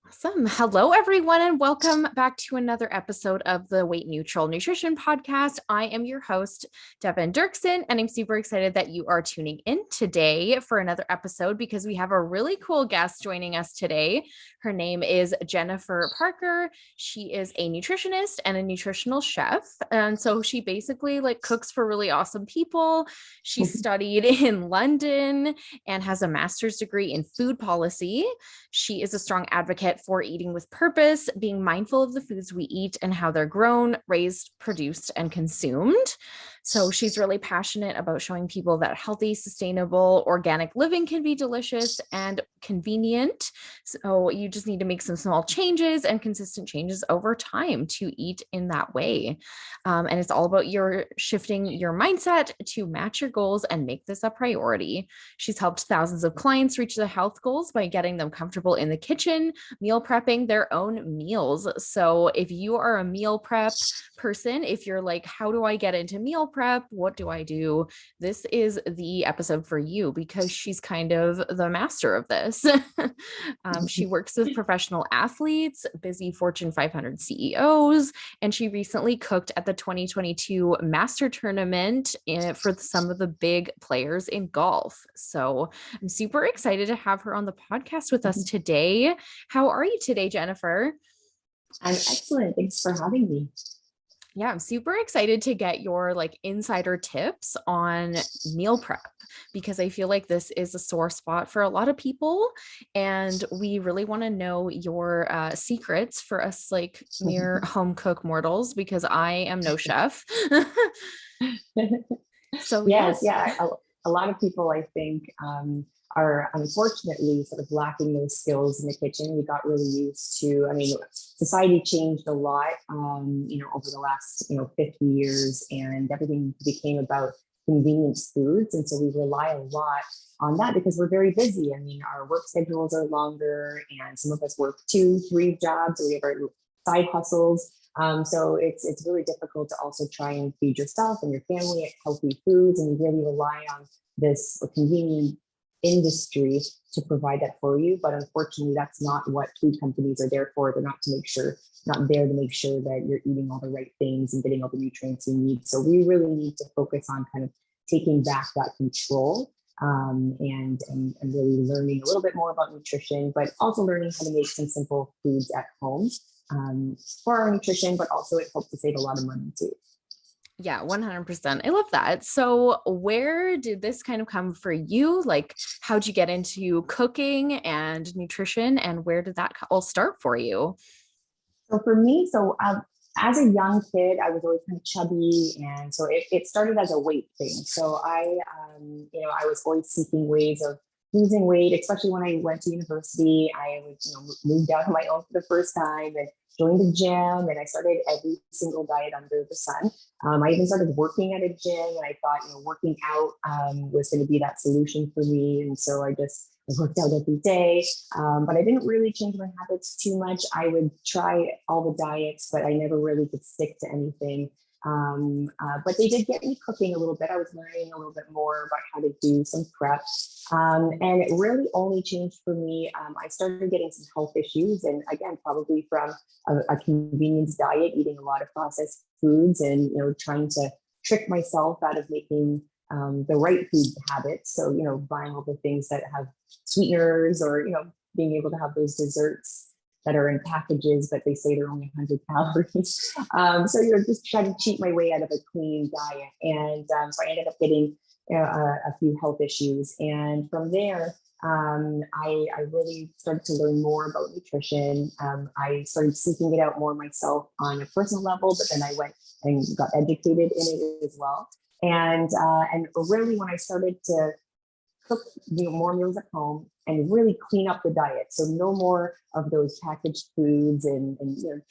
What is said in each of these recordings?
Awesome. Hello, everyone, and welcome back to another episode of the Weight Neutral Nutrition Podcast. I am your host, Devyn Derksen, and I'm super excited that you are tuning in today for another episode because we have a really cool guest joining us today. Her name is Jennifer Parker. She is a nutritionist and a nutritional chef. And so she basically cooks for really awesome people. She studied in London and has a master's degree in food policy. She is a strong advocate for eating with purpose, being mindful of the foods we eat and how they're grown, raised, produced, and consumed. So she's really passionate about showing people that healthy, sustainable, organic living can be delicious and convenient. So you just need to make some small changes and consistent changes over time to eat in that way. And it's all about your shifting your mindset to match your goals and make this a priority. She's helped thousands of clients reach their health goals by getting them comfortable in the kitchen, meal prepping their own meals. So if you are a meal prep person, if you're like, how do I get into meal prep? What do I do? This is the episode for you because she's kind of the master of this. She works with professional athletes, busy Fortune 500 CEOs, and she recently cooked at the 2022 Master Tournament for some of the big players in golf. So I'm super excited to have her on the podcast with us today. How are you today, Jennifer? I'm excellent. Thanks for having me. Yeah, I'm super excited to get your insider tips on meal prep because I feel like this is a sore spot for a lot of people. And we really want to know your secrets for us mere home cook mortals because I am no chef. So yes. A lot of people, I think, are unfortunately sort of lacking those skills in the kitchen. We got really used to, society changed a lot, over the last, 50 years, and everything became about convenience foods. And so we rely a lot on that because we're very busy. Our work schedules are longer and some of us work 2-3 jobs, or we have our side hustles. So it's really difficult to also try and feed yourself and your family at healthy foods. And we really rely on this convenient industry to provide that for you. But unfortunately, that's not what food companies are there for. They're not there to make sure that you're eating all the right things and getting all the nutrients you need. So we really need to focus on kind of taking back that control and really learning a little bit more about nutrition, but also learning how to make some simple foods at home for our nutrition, but also it helps to save a lot of money too. Yeah, 100%. I love that. So where did this kind of come for you? How'd you get into cooking and nutrition, and where did that all start for you? So for me, as a young kid, I was always kind of chubby. And so it started as a weight thing. So I was always seeking ways of losing weight, especially when I went to university. I would, moved out on my own for the first time and joined a gym, and I started every single diet under the sun. I even started working at a gym, and I thought, working out was going to be that solution for me. And so I worked out every day, but I didn't really change my habits too much. I would try all the diets, but I never really could stick to anything. But they did get me cooking a little bit. I was learning a little bit more about how to do some prep. And it really only changed for me. I started getting some health issues, and again, probably from a convenience diet, eating a lot of processed foods and, trying to trick myself out of making the right food habits. So, buying all the things that have sweeteners or, being able to have those desserts that are in packages, but they say they're only 100 calories. So, just trying to cheat my way out of a clean diet. And so I ended up getting a few health issues. And from there, I really started to learn more about nutrition. I started seeking it out more myself on a personal level, but then I went and got educated in it as well. And really when I started to cook more meals at home and really clean up the diet. So no more of those packaged foods and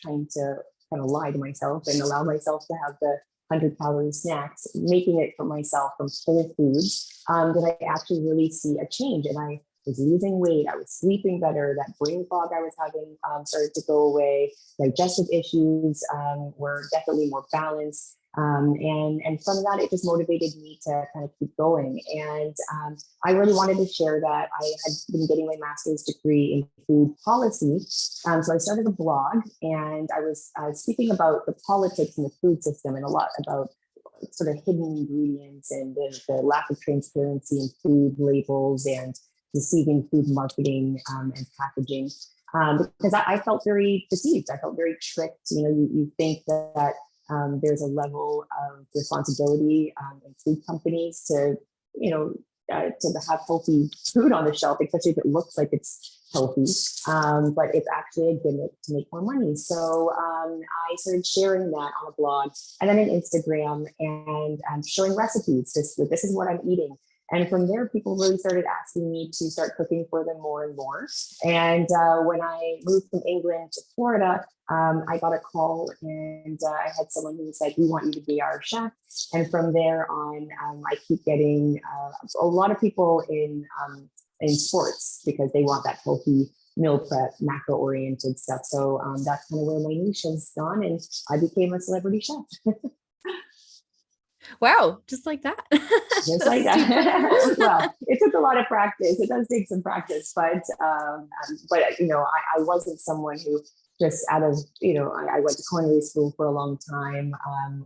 trying to kind of lie to myself and allow myself to have the 100-calorie snacks, making it for myself from whole foods, that I actually really see a change. And I was losing weight, I was sleeping better, that brain fog I was having started to go away, digestive issues were definitely more balanced. And from that, it just motivated me to kind of keep going. And I really wanted to share that I had been getting my master's degree in food policy. So I started a blog, and I was speaking about the politics in the food system and a lot about sort of hidden ingredients and the lack of transparency in food labels and deceiving food marketing and packaging. Because I felt very deceived. I felt very tricked. You think that there's a level of responsibility in food companies to, to have healthy food on the shelf, especially if it looks like it's healthy, but it's actually a gimmick to make more money. So I started sharing that on a blog and then on Instagram, and showing recipes. This is what I'm eating. And from there, people really started asking me to start cooking for them more and more. And when I moved from England to Florida, I got a call, and I had someone who said, "We want you to be our chef." And from there on, I keep getting a lot of people in sports, because they want that healthy meal prep, macro-oriented stuff. So that's kind of where my niche has gone, and I became a celebrity chef. Wow, just like that. Just like that. Well, it took a lot of practice. It does take some practice, but I wasn't someone who just out of, I went to culinary school for a long time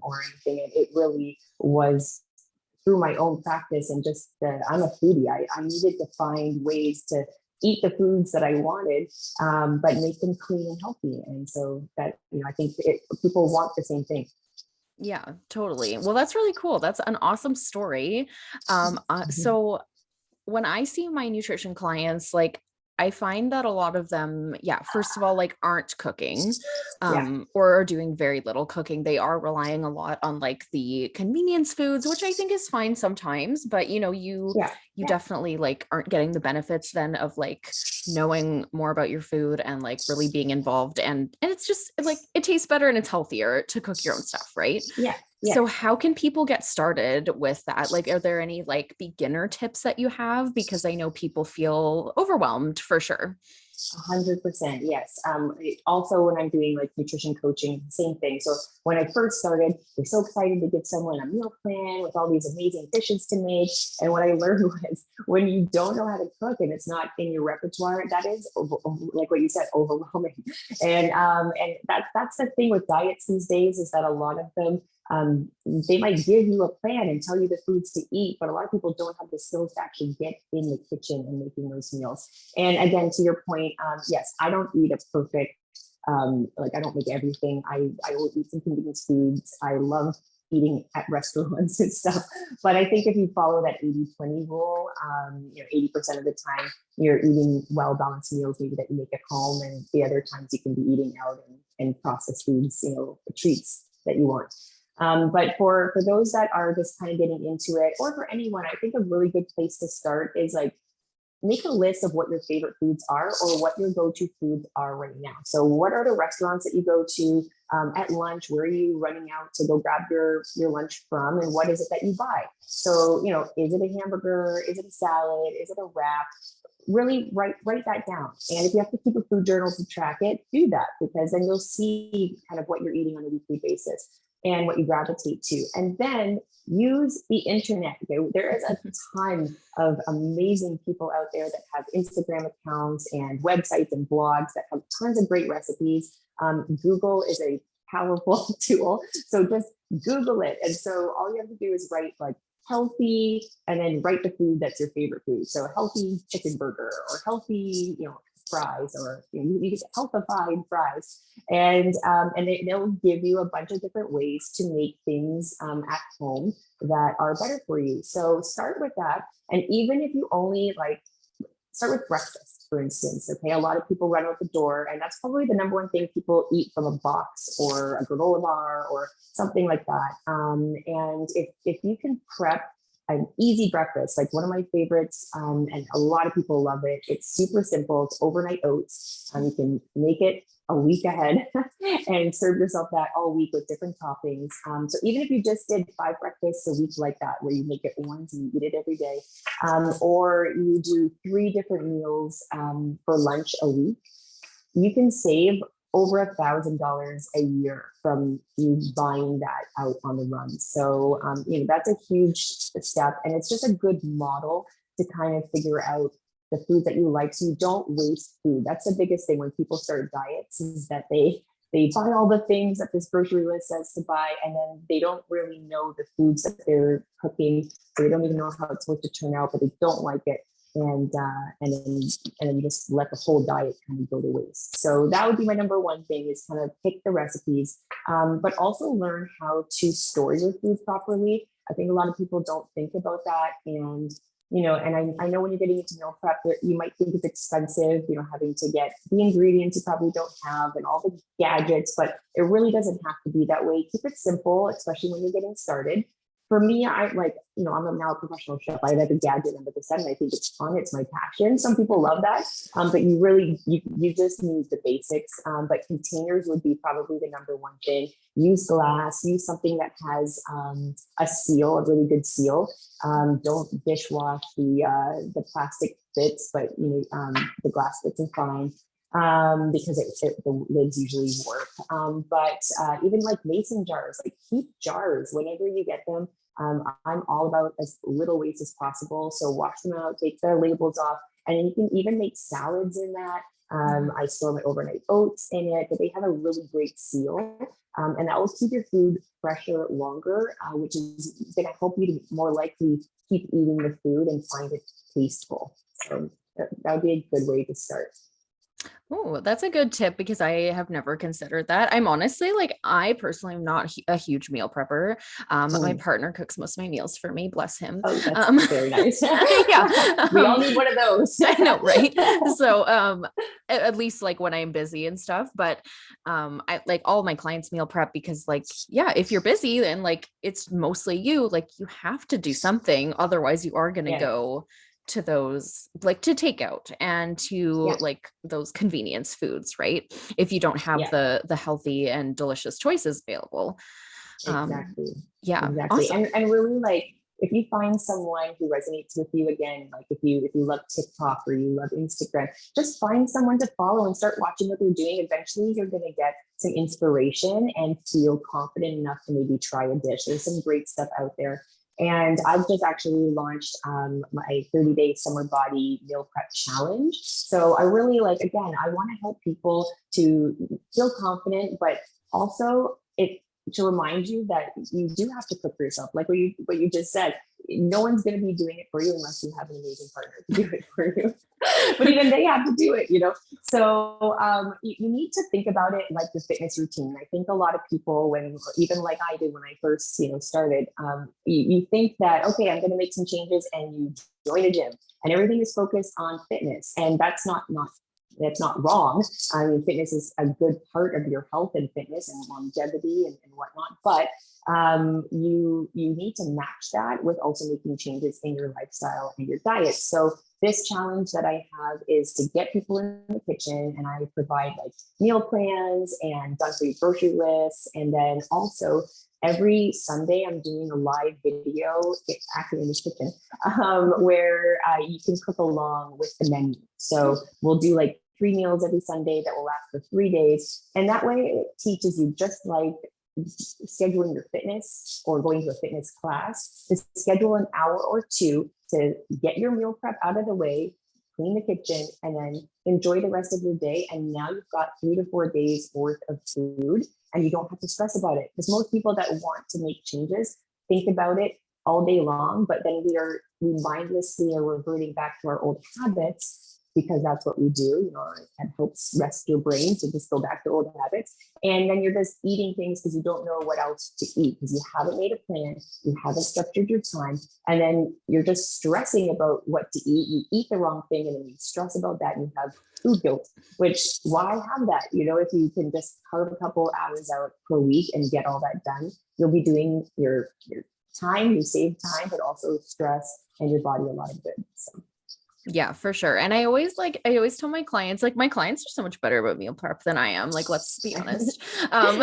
or anything. It really was through my own practice, and just I'm a foodie. I needed to find ways to eat the foods that I wanted, but make them clean and healthy. And so that, I think people want the same thing. Yeah, totally. Well, that's really cool. That's an awesome story. So when I see my nutrition clients, like, I find that a lot of them, first of all, like, aren't cooking, or are doing very little cooking. They are relying a lot on like the convenience foods, which I think is fine sometimes, but you definitely like aren't getting the benefits then of like knowing more about your food and like really being involved. And it's just like, it tastes better and it's healthier to cook your own stuff, right? Yeah. So how can people get started with that? Like, are there any like beginner tips that you have? Because I know people feel overwhelmed for sure. 100%. Yes. Also, when I'm doing like nutrition coaching, same thing. So when I first started, they're so excited to give someone a meal plan with all these amazing dishes to make. And what I learned was, when you don't know how to cook and it's not in your repertoire, that is like what you said, overwhelming. And that's the thing with diets these days, is that a lot of them, they might give you a plan and tell you the foods to eat, but a lot of people don't have the skills to actually get in the kitchen and making those meals. And again, to your point, yes, I don't eat a perfect, I don't make everything. I will eat some convenience foods. I love eating at restaurants and stuff. But I think if you follow that 80-20 rule, 80% of the time you're eating well-balanced meals, maybe that you make at home, and the other times you can be eating out and processed foods, treats that you want. But for those that are just kind of getting into it, or for anyone, I think a really good place to start is like, make a list of what your favorite foods are, or what your go-to foods are right now. So what are the restaurants that you go to at lunch? Where are you running out to go grab your lunch from? And what is it that you buy? So, is it a hamburger? Is it a salad? Is it a wrap? Really write that down. And if you have to keep a food journal to track it, do that, because then you'll see kind of what you're eating on a weekly basis and what you gravitate to. And then use the internet. There is a ton of amazing people out there that have Instagram accounts and websites and blogs that have tons of great recipes. Google is a powerful tool. So just Google it. And so all you have to do is write like healthy, and then write the food that's your favorite food. So healthy chicken burger, or healthy, fries, or you get healthified fries, and they'll give you a bunch of different ways to make things at home that are better for you. So start with that, and even if you only start with breakfast, for instance. Okay, a lot of people run out the door, and that's probably the number one thing people eat from a box or a granola bar or something like that. And if you can prep an easy breakfast, like one of my favorites, and a lot of people love it. It's super simple. It's overnight oats. You can make it a week ahead and serve yourself that all week with different toppings. So even if you just did 5 breakfasts a week like that, where you make it once and you eat it every day, or you do 3 different meals for lunch a week, you can save over $1,000 a year from you buying that out on the run. So, that's a huge step, and it's just a good model to kind of figure out the foods that you like, so you don't waste food. That's the biggest thing when people start diets, is that they buy all the things that this grocery list says to buy, and then they don't really know the foods that they're cooking. So they don't even know how it's supposed to turn out, but they don't like it. And then you just let the whole diet kind of go to waste. So that would be my number one thing, is kind of pick the recipes, but also learn how to store your food properly. I think a lot of people don't think about that. And I know when you're getting into meal prep, you might think it's expensive, having to get the ingredients you probably don't have and all the gadgets, but it really doesn't have to be that way. Keep it simple, especially when you're getting started. For me, I'm now a professional chef. I have a gadget under the sun, and I think it's fun. It's my passion. Some people love that, but you just need the basics. But containers would be probably the number one thing. Use glass. Use something that has a seal, a really good seal. Don't dishwash the plastic bits, but the glass bits are fine. Because the lids usually work. But even like mason jars, like keep jars whenever you get them. I'm all about as little waste as possible. So wash them out, take the labels off, and you can even make salads in that. I store my overnight oats in it, but they have a really great seal. And that will keep your food fresher longer, which is going to help you to more likely keep eating the food and find it tasteful. So that would be a good way to start. Oh, that's a good tip, because I have never considered that. I'm honestly, like, I personally am not a huge meal prepper. My partner cooks most of my meals for me, bless him. Oh, that's very nice. Yeah. We all need one of those. I know, right? So, at least like when I'm busy and stuff, but I like all my clients meal prep, because like, yeah, if you're busy and like it's mostly you, like you have to do something, otherwise you are going to go to those, like, to takeout and to like those convenience foods, right? If you don't have the healthy and delicious choices available. Exactly. Awesome. And really, like, if you find someone who resonates with you, again, like if you love TikTok or you love Instagram, just find someone to follow and start watching what they're doing. Eventually you're going to get some inspiration and feel confident enough to maybe try a dish. There's some great stuff out there. And I've just actually launched my 30-day summer body meal prep challenge. So I really I want to help people to feel confident, but also to remind you that you do have to cook for yourself. Like what you just said, no one's going to be doing it for you unless you have an amazing partner to do it for you. But even they have to do it, So you need to think about it like the fitness routine. I think a lot of people, even like I did when I first, started, you think that, okay, I'm going to make some changes, and you join a gym and everything is focused on fitness. And that's not wrong. I mean, fitness is a good part of your health and fitness and longevity and whatnot. But you need to match that with also making changes in your lifestyle and your diet. So this challenge that I have is to get people in the kitchen, and I provide like meal plans and done for you grocery lists. And then also every Sunday, I'm doing a live video, actually in this kitchen, where you can cook along with the menu. So we'll do like 3 meals every Sunday that will last for 3 days. And that way it teaches you, just like scheduling your fitness or going to a fitness class, to schedule an hour or two to get your meal prep out of the way, clean the kitchen, and then enjoy the rest of your day. And now you've got 3 to 4 days worth of food, and you don't have to stress about it. Because most people that want to make changes think about it all day long, but then we mindlessly are reverting back to our old habits, because that's what we do. It helps rest your brain to just go back to old habits. And then you're just eating things because you don't know what else to eat, because you haven't made a plan, you haven't structured your time, and then you're just stressing about what to eat. You eat the wrong thing, and then you stress about that, and you have food guilt, which, why have that? If you can just carve a couple hours out per week and get all that done, you'll be doing your time, you save time, but also stress and your body a lot of good. So. Yeah, for sure. And I always tell my clients, like my clients are so much better about meal prep than I am. Like, let's be honest. Um,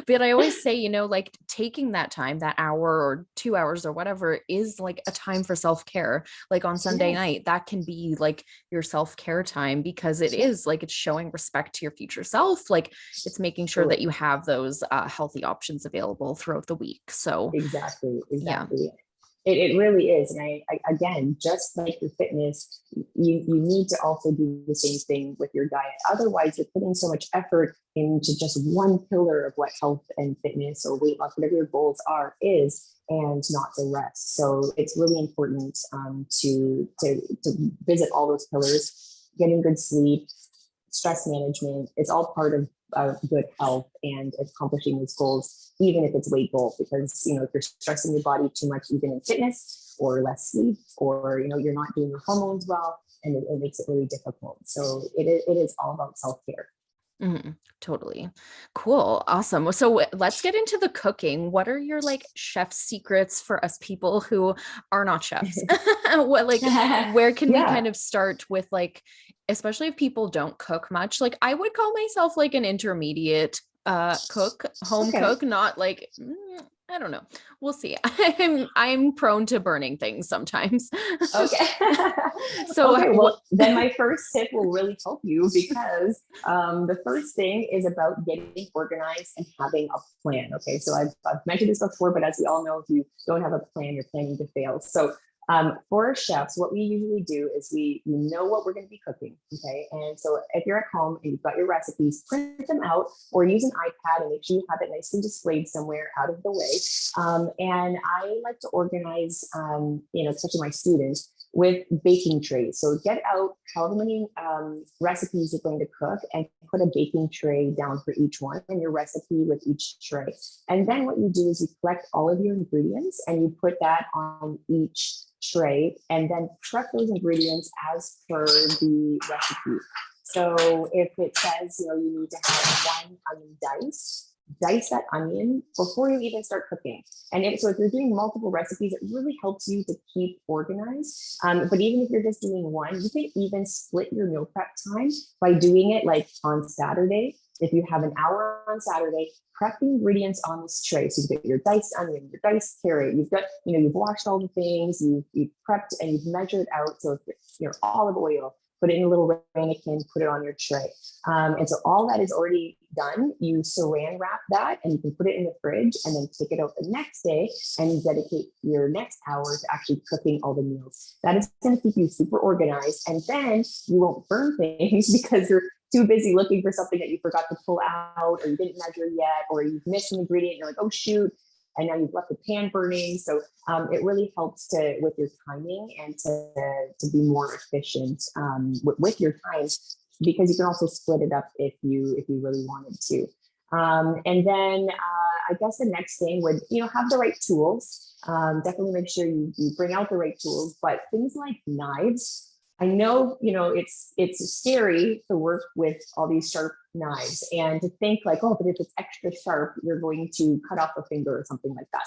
but I always say, like taking that time, that hour or 2 hours or whatever is like a time for self-care. Like on Sunday Yes. night, that can be like your self-care time because it Yeah, is like it's showing respect to your future self. Like it's making sure that totally. you have those healthy options available throughout the week. So Exactly, yeah. exactly. It really is. And I again, just like your fitness, you need to also do the same thing with your diet. Otherwise, you're putting so much effort into just one pillar of what health and fitness or weight loss, whatever your goals is, and not the rest. So it's really important to visit all those pillars, getting good sleep, stress management. It's all part of good health and accomplishing those goals, even if it's weight goal, because, if you're stressing your body too much, even in fitness or less sleep, or, you're not doing your hormones well, and it makes it really difficult. So it is all about self-care. Totally. Cool. Awesome. So let's get into the cooking. What are your like chef secrets for us people who are not chefs? What like where can we Yeah. kind of start with like, especially if people don't cook much? Like I would call myself like an intermediate cook, home Okay. cook, not like I don't know. We'll see. I'm prone to burning things sometimes. Okay. So Okay. what Well, then my first tip will really help you, because the first thing is about getting organized and having a plan. Okay. So I've mentioned this before, but as we all know, if you don't have a plan, you're planning to fail. So for chefs, what we usually do is we know what we're going to be cooking. Okay. And so if you're at home and you've got your recipes, print them out or use an iPad and make sure you have it nicely displayed somewhere out of the way. And I like to organize, especially my students, with baking trays. So get out however many recipes you're going to cook and put a baking tray down for each one and your recipe with each tray. And then what you do is you collect all of your ingredients and you put that on each tray and then prep those ingredients as per the recipe. So if it says, you need to have one onion dice that onion before you even start cooking. So if you're doing multiple recipes, it really helps you to keep organized. But even if you're just doing one, you can even split your meal prep time by doing it like on Saturday. If you have an hour on Saturday, prep the ingredients on this tray. So you've got your diced onion, your diced carrot, you've got, you've washed all the things, you've prepped and you've measured out. So if it's, olive oil, put it in a little ramekin, put it on your tray. And so all that is already done. You saran wrap that and you can put it in the fridge and then take it out the next day and dedicate your next hour to actually cooking all the meals. That is going to keep you super organized. And then you won't burn things because you're too busy looking for something that you forgot to pull out or you didn't measure yet, or you've missed an ingredient and you're like, oh shoot, and now you've left the pan burning. So it really helps with your timing and to be more efficient with your time, because you can also split it up if you really wanted to. And then I guess the next thing would, have the right tools. Definitely make sure you bring out the right tools, but things like knives. I know, it's scary to work with all these sharp knives and to think like, oh, but if it's extra sharp, you're going to cut off a finger or something like that.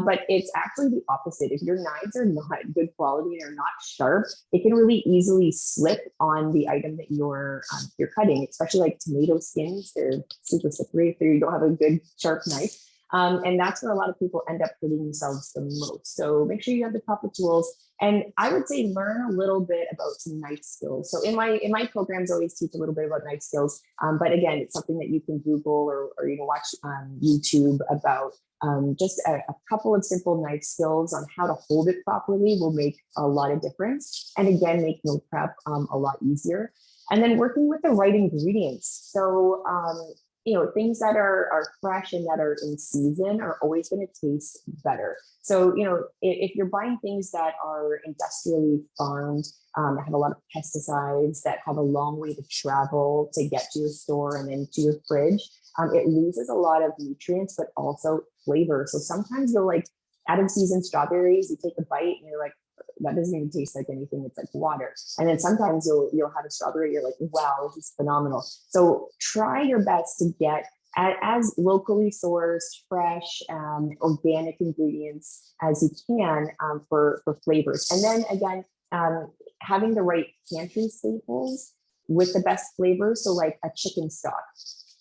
But it's actually the opposite. If your knives are not good quality and are not sharp, it can really easily slip on the item that you're cutting, especially like tomato skins. They're super slippery if you don't have a good sharp knife. And that's where a lot of people end up hurting themselves the most. So make sure you have the proper tools. And I would say learn a little bit about some knife skills. So in my programs, I always teach a little bit about knife skills. But again, it's something that you can Google or watch YouTube about. Just a couple of simple knife skills on how to hold it properly will make a lot of difference. And again, make meal prep a lot easier. And then working with the right ingredients. So things that are fresh and that are in season are always going to taste better. So, if you're buying things that are industrially farmed, that have a lot of pesticides, that have a long way to travel to get to your store and then to your fridge, it loses a lot of nutrients, but also flavor. So sometimes you'll like out of season strawberries, you take a bite and you're like, that doesn't even taste like anything. It's like water. And then sometimes you'll have a strawberry. You're like, wow, this is phenomenal. So try your best to get as locally sourced, fresh, organic ingredients as you can for flavors. And then again, having the right pantry staples with the best flavors. So like a chicken stock,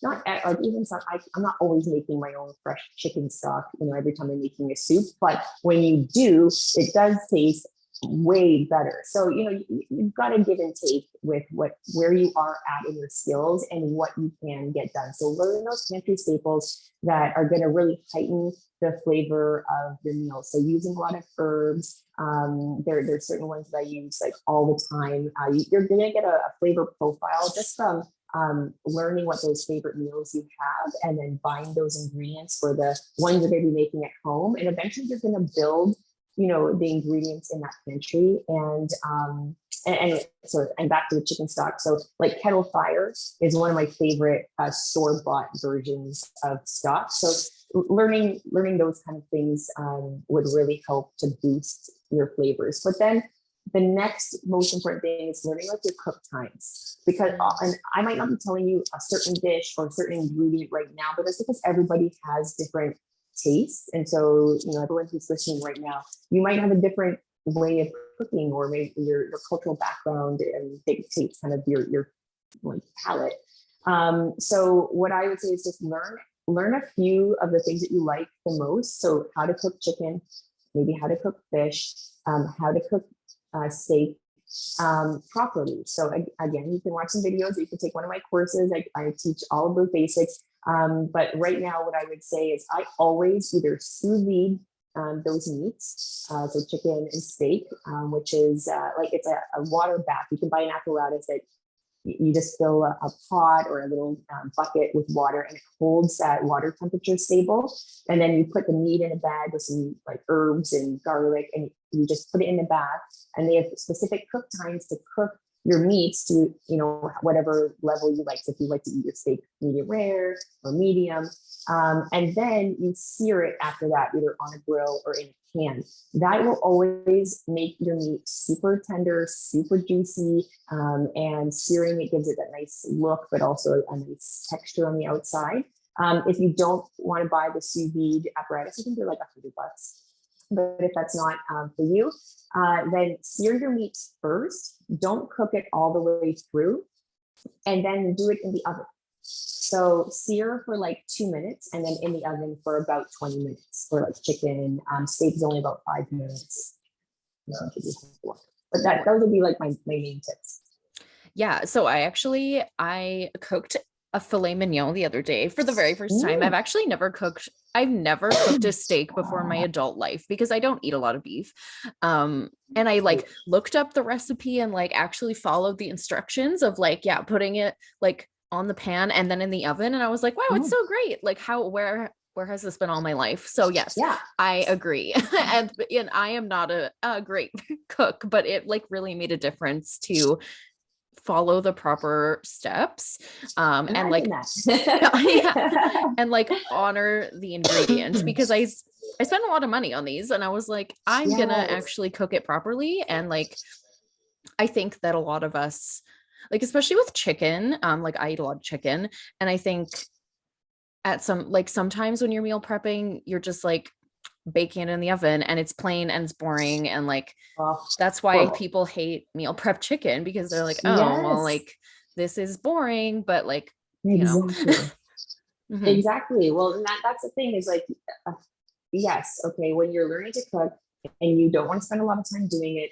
like even some, I'm not always making my own fresh chicken stock, every time I'm making a soup, but when you do, it does taste way better. So, you've got to give and take with where you are at in your skills and what you can get done. So learn those pantry staples that are going to really heighten the flavor of your meals. So using a lot of herbs, there's certain ones that I use like all the time. You're going to get a flavor profile just from learning what those favorite meals you have, and then buying those ingredients for the ones you're going to be making at home. And eventually you're going to build the ingredients in that pantry, and back to the chicken stock. So like Kettle Fire is one of my favorite store-bought versions of stock. So learning those kind of things would really help to boost your flavors. But then the next most important thing is learning like your cook times, because and I might not be telling you a certain dish or a certain ingredient right now, but that's because everybody has different tastes. And so, everyone who's listening right now, you might have a different way of cooking, or maybe your cultural background and dictates kind of your like palate. So what I would say is just learn a few of the things that you like the most. So how to cook chicken, maybe how to cook fish, how to cook steak properly. So again, you can watch some videos, or you can take one of my courses. I teach all of those basics. But right now, what I would say is I always either sous vide those meats, so chicken and steak, which is like it's a water bath. You can buy an apparatus that you just fill a pot or a little bucket with water, and it holds that water temperature stable. And then you put the meat in a bag with some like herbs and garlic, and you just put it in the bath. And they have specific cook times to cook your meats to, whatever level you like. So if you like to eat your steak medium rare or medium, and then you sear it after that, either on a grill or in a pan. That will always make your meat super tender, super juicy, and searing it gives it that nice look, but also a nice texture on the outside. If you don't want to buy the sous vide apparatus, I think they're like $100. But if that's not for you, then sear your meat first. Don't cook it all the way through, and then do it in the oven. So sear for like 2 minutes, and then in the oven for about 20 minutes for like chicken. Steak is only about 5 minutes. But those would be like my main tips. Yeah. So I cooked a filet mignon the other day for the very first time. I've never cooked a steak before in my adult life because I don't eat a lot of beef. And I like looked up the recipe and like actually followed the instructions of like, putting it like on the pan and then in the oven. And I was like, wow, it's so great. Like where has this been all my life? So yes, I agree. and I am not a great cook, but it like really made a difference to follow the proper steps and like and like honor the ingredients, because I spent a lot of money on these, and I was like, I'm gonna actually cook it properly. And like I think that a lot of us, like especially with chicken, like I eat a lot of chicken, and I think sometimes when you're meal prepping, you're just like baking it in the oven and it's plain and it's boring, and like that's why people hate meal prep chicken, because they're like, well, like this is boring, but like Exactly. Well, and that's the thing is like, yes, okay, when you're learning to cook and you don't want to spend a lot of time doing it,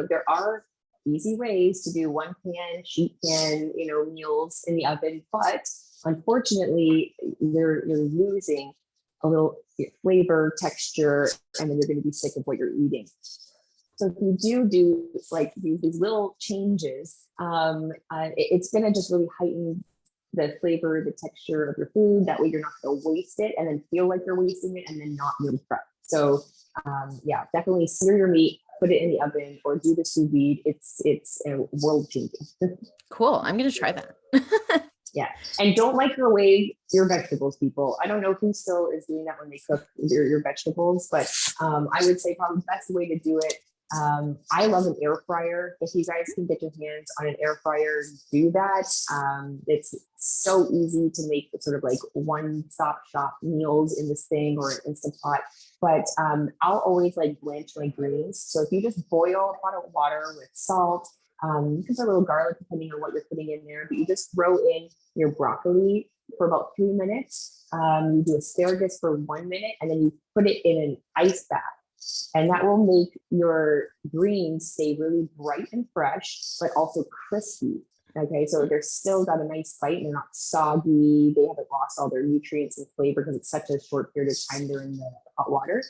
there are easy ways to do one pan, sheet pan, meals in the oven, but unfortunately, you're losing a little flavor, texture, and then you're going to be sick of what you're eating. So if you do like these little changes, it's going to just really heighten the flavor, the texture of your food. That way you're not going to waste it and then feel like you're wasting it and then not meal prep. So definitely sear your meat, put it in the oven, or do the sous vide. It's world changing. Cool. I'm going to try that. Yeah. And don't microwave your vegetables, people. I don't know who still is doing that when they cook your vegetables, but I would say probably the best way to do it I love an air fryer. If you guys can get your hands on an air fryer, do that. It's so easy to make sort of like one-stop shop meals in this thing or an Instant Pot. But I'll always like blanch my greens. So if you just boil a pot of water with salt, you can put a little garlic depending on what you're putting in there, but you just throw in your broccoli for about 3 minutes. You do asparagus for 1 minute, and then you put it in an ice bath. And that will make your greens stay really bright and fresh, but also crispy. Okay, so they're still got a nice bite and they're not soggy. They haven't lost all their nutrients and flavor because it's such a short period of time they're in the hot water.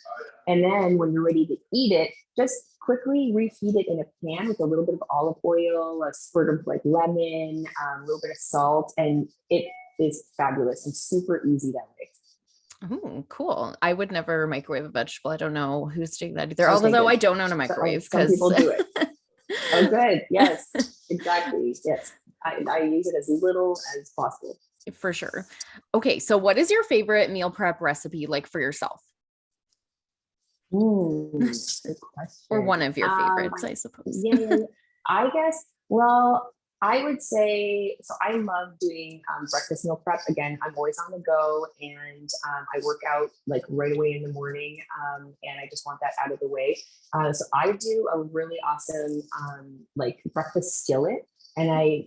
And then when you're ready to eat it, just quickly reheat it in a pan with a little bit of olive oil, a spurt of like lemon, a little bit of salt, and it is fabulous and super easy that way. Oh, cool. I would never microwave a vegetable. I don't know who's doing that either. Okay, Although good. I don't own a microwave Some people do it. Oh, good. Yes, exactly. Yes. I use it as little as possible. For sure. Okay. So what is your favorite meal prep recipe like for yourself? Good question. Or one of your favorites, I suppose. Yeah, I guess, well, I would say, so I love doing breakfast meal prep. Again, I'm always on the go, and I work out like right away in the morning, and I just want that out of the way. So I do a really awesome like breakfast skillet. And I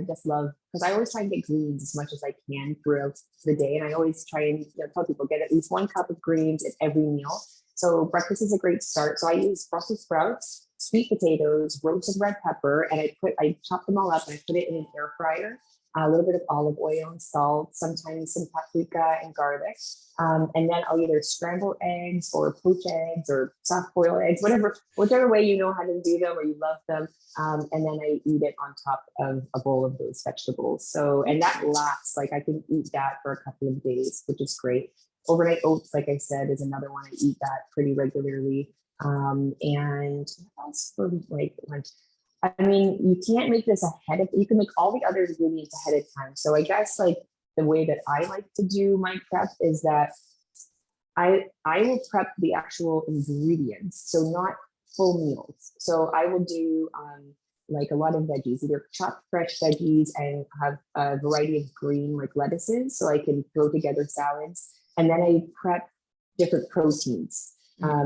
just love, because I always try and get greens as much as I can throughout the day. And I always try and tell people get at least 1 cup of greens at every meal. So breakfast is a great start. So I use Brussels sprouts, sweet potatoes, roasted red pepper, and I chop them all up and I put it in an air fryer. A little bit of olive oil and salt, sometimes some paprika and garlic. And then I'll either scramble eggs or poach eggs or soft boiled eggs, whichever way you know how to do them or you love them. And then I eat it on top of a bowl of those vegetables. So, and that lasts, like I can eat that for a couple of days, which is great. Overnight oats, like I said, is another one. I eat that pretty regularly. And what else for like lunch? I mean, you can't make this you can make all the other ingredients ahead of time. So I guess like the way that I like to do my prep is that I will prep the actual ingredients, so not full meals. So I will do like a lot of veggies, either chopped fresh veggies and have a variety of green like lettuces, so I can throw together salads. And then I prep different proteins.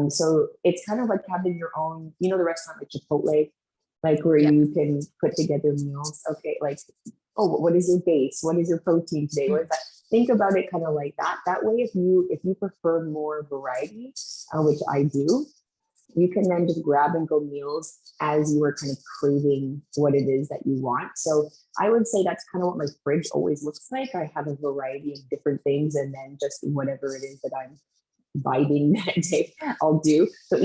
So it's kind of like having your own, the restaurant like Chipotle, like where you can put together meals. Okay, like, oh, what is your base? What is your protein today? What is that? Think about it kind of like that. That way, if you prefer more variety, which I do, you can then just grab and go meals as you are kind of craving what it is that you want. So I would say that's kind of what my fridge always looks like. I have a variety of different things, and then just whatever it is that I'm vibing that day, I'll do. So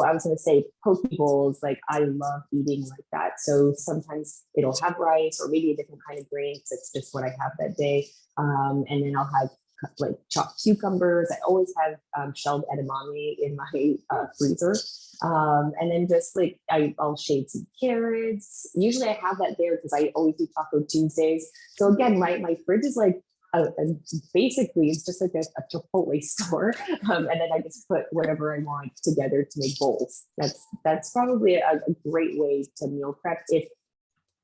I was going to say poke bowls, like I love eating like that. So sometimes it'll have rice or maybe a different kind of grain because it's just what I have that day. And then I'll have like chopped cucumbers. I always have shelled edamame in my freezer. And then just like I'll shade some carrots. Usually I have that there because I always do Taco Tuesdays. So again, my fridge is like basically it's just like a Chipotle store, and then I just put whatever I want together to make bowls. That's probably a great way to meal prep if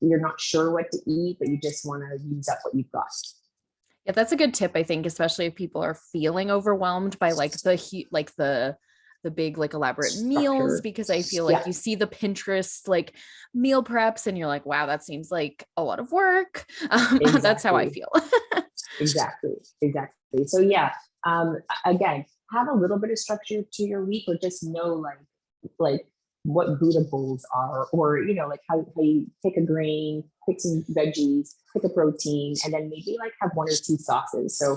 you're not sure what to eat, but you just want to use up what you've got. Yeah, that's a good tip, I think, especially if people are feeling overwhelmed by like the heat, like the big like elaborate meals, because I feel like you see the Pinterest like meal preps and you're like, wow, that seems like a lot of work. Exactly. That's how I feel. Exactly. So again, have a little bit of structure to your week, or just know like what Buddha bowls are, or like how you pick a grain, pick some veggies, pick a protein, and then maybe like have 1 or 2 sauces. So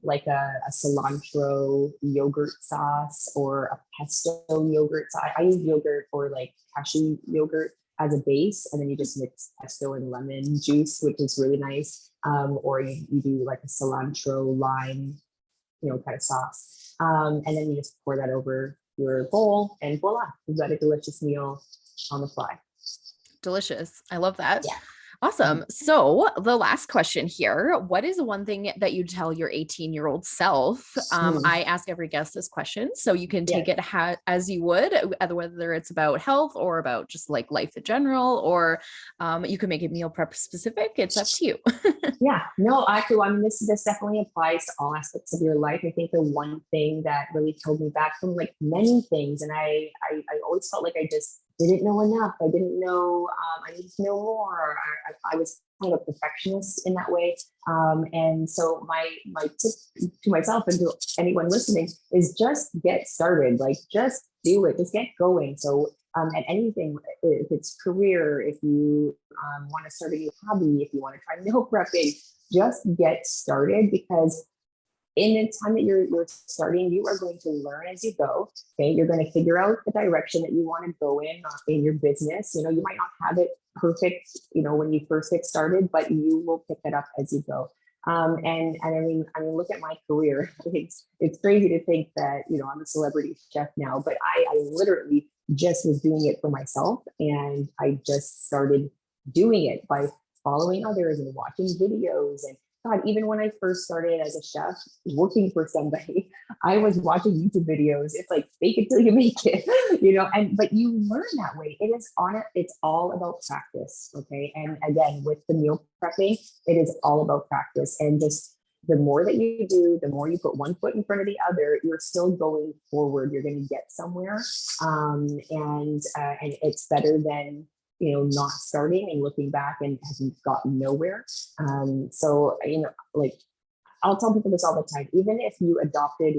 like a cilantro yogurt sauce or a pesto yogurt sauce. I use yogurt or like cashew yogurt as a base, and then you just mix pesto and lemon juice, which is really nice. Or you do like a cilantro lime, kind of sauce. And then you just pour that over your bowl, and voila, you've got a delicious meal on the fly. Delicious. I love that. Yeah. Awesome. So the last question here, what is one thing that you tell your 18-year-old self? I ask every guest this question, so you can take Yes. it as you would, whether it's about health or about just like life in general, or you can make it meal prep specific. It's up to you. Yeah, no, actually, I mean, this definitely applies to all aspects of your life. I think the one thing that really held me back from like many things, and I always felt like I just didn't know enough. I didn't know. I needed to know more. I was kind of a perfectionist in that way. And so my tip to myself and to anyone listening is just get started. Like just do it. Just get going. So at anything, if it's career, if you want to start a new hobby, if you want to try meal prepping, just get started, because in the time that you're starting, you are going to learn as you go. Okay, you're going to figure out the direction that you want to go in your business. You know, you might not have it perfect, you know, when you first get started, but you will pick it up as you go. And look at my career. It's crazy to think that, you know, I'm a celebrity chef now, but I literally just was doing it for myself, and I just started doing it by following others and watching videos. And God, even when I first started as a chef working for somebody, I was watching YouTube videos. It's like fake it till you make it, you know, but you learn that way. It's all about practice. Okay. And again, with the meal prepping, it is all about practice, and just the more that you do, the more you put one foot in front of the other, you're still going forward. You're going to get somewhere. And it's better than, you know, not starting and looking back and having gotten nowhere. So, you know, like I'll tell people this all the time, even if you adopted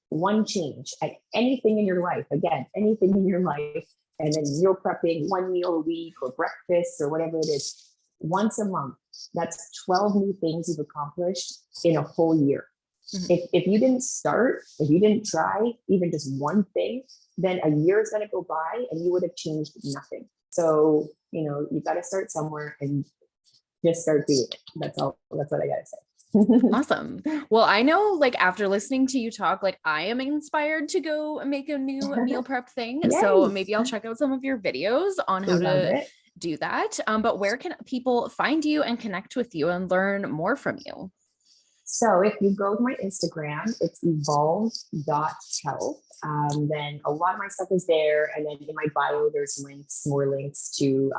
one change at anything in your life, again, anything in your life, and then meal prepping one meal a week or breakfast or whatever it is, once a month, that's 12 new things you've accomplished in a whole year. Mm-hmm. If you didn't start, if you didn't try even just one thing, then a year is going to go by and you would have changed nothing. So, you know, you got to start somewhere and just start doing it. That's what I got to say. Awesome. Well, I know, like, after listening to you talk, like, I am inspired to go make a new meal prep thing. Yes. So maybe I'll check out some of your videos on how to do that. But where can people find you and connect with you and learn more from you? So if you go to my Instagram, it's evolve.health. Then a lot of my stuff is there. And then in my bio, there's more links to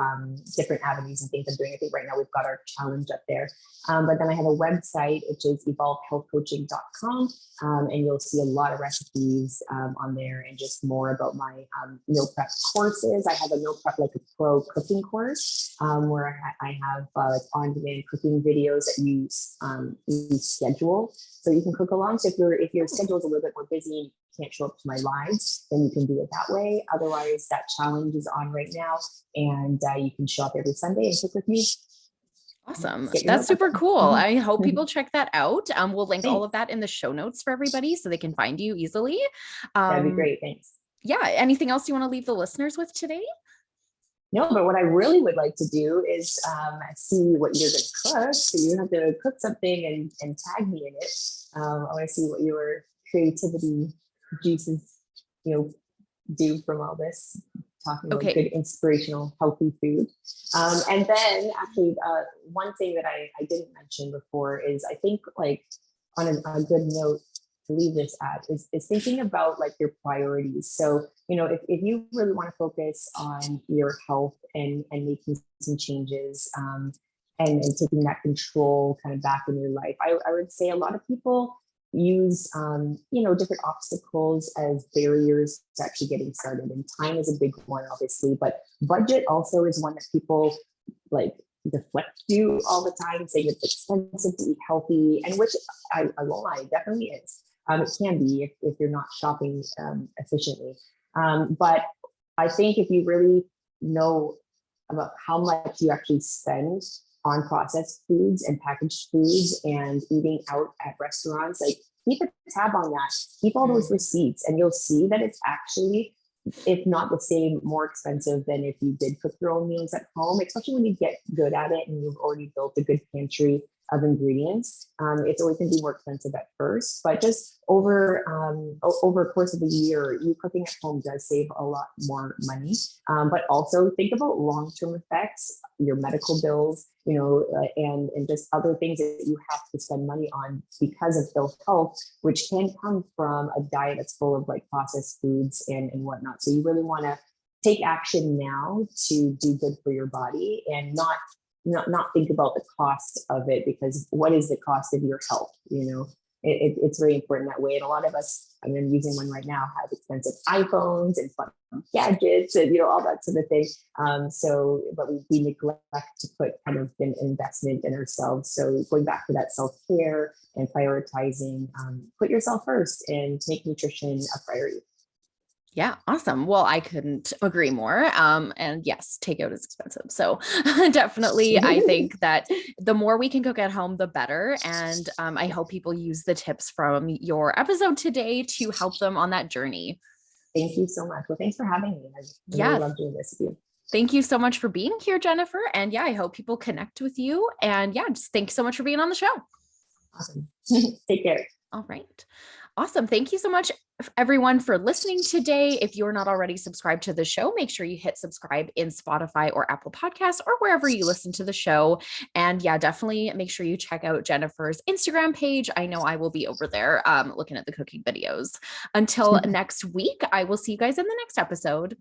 different avenues and things I'm doing. I think right now we've got our challenge up there. But then I have a website, which is evolvehealthcoaching.com. And you'll see a lot of recipes on there, and just more about my meal prep courses. I have a meal prep, like a pro cooking course, where I have like on-demand cooking videos that you schedule, so you can cook along. So if your schedule is a little bit more busy and you can't show up to my lives, then you can do it that way. Otherwise, that challenge is on right now, and you can show up every Sunday and cook with me. Awesome. That's super cool. I hope people check that out. We'll link all of that in the show notes for everybody so they can find you easily. That'd be great. Thanks. Yeah. Anything else you want to leave the listeners with today? No, but what I really would like to do is see what you're going to cook. So you have to cook something and tag me in it. I want to see what your creativity juices, you know, do from all this, talking about good, inspirational, healthy food. And then actually, one thing that I didn't mention before is, I think, like, on a good note to leave this at is thinking about like your priorities. So, you know, if you really want to focus on your health and making some changes, and taking that control kind of back in your life, I would say a lot of people use you know, different obstacles as barriers to actually getting started. And time is a big one, obviously, but budget also is one that people like deflect to all the time, saying it's expensive to eat healthy, and which I won't lie, it definitely is. It can be if you're not shopping efficiently. But I think if you really know about how much you actually spend on processed foods and packaged foods and eating out at restaurants, like, keep a tab on that, keep all those receipts, and you'll see that it's actually, if not the same, more expensive than if you did cook your own meals at home, especially when you get good at it and you've already built a good pantry. of ingredients. It's always going to be more expensive at first, but just over a course of a year, you cooking at home does save a lot more money. But also think about long-term effects, your medical bills, and just other things that you have to spend money on because of ill health, which can come from a diet that's full of like processed foods and whatnot. So you really want to take action now to do good for your body and not think about the cost of it, because what is the cost of your health? It's very important that way. And a lot of us, I'm using one right now, have expensive iPhones and fun gadgets and all that sort of thing. But we neglect to put kind of an investment in ourselves. So going back to that self-care and prioritizing, put yourself first and make nutrition a priority. Yeah, awesome. Well, I couldn't agree more. And yes, takeout is expensive. So definitely, I think that the more we can cook at home, the better. And I hope people use the tips from your episode today to help them on that journey. Thank you so much. Well, thanks for having me. I really love doing this with you. Thank you so much for being here, Jennifer. And yeah, I hope people connect with you. And yeah, just thanks so much for being on the show. Awesome. Take care. All right. Awesome. Thank you so much, everyone, for listening today. If you're not already subscribed to the show, make sure you hit subscribe in Spotify or Apple Podcasts or wherever you listen to the show. And yeah, definitely make sure you check out Jennifer's Instagram page. I know I will be over there looking at the cooking videos. Until next week, I will see you guys in the next episode.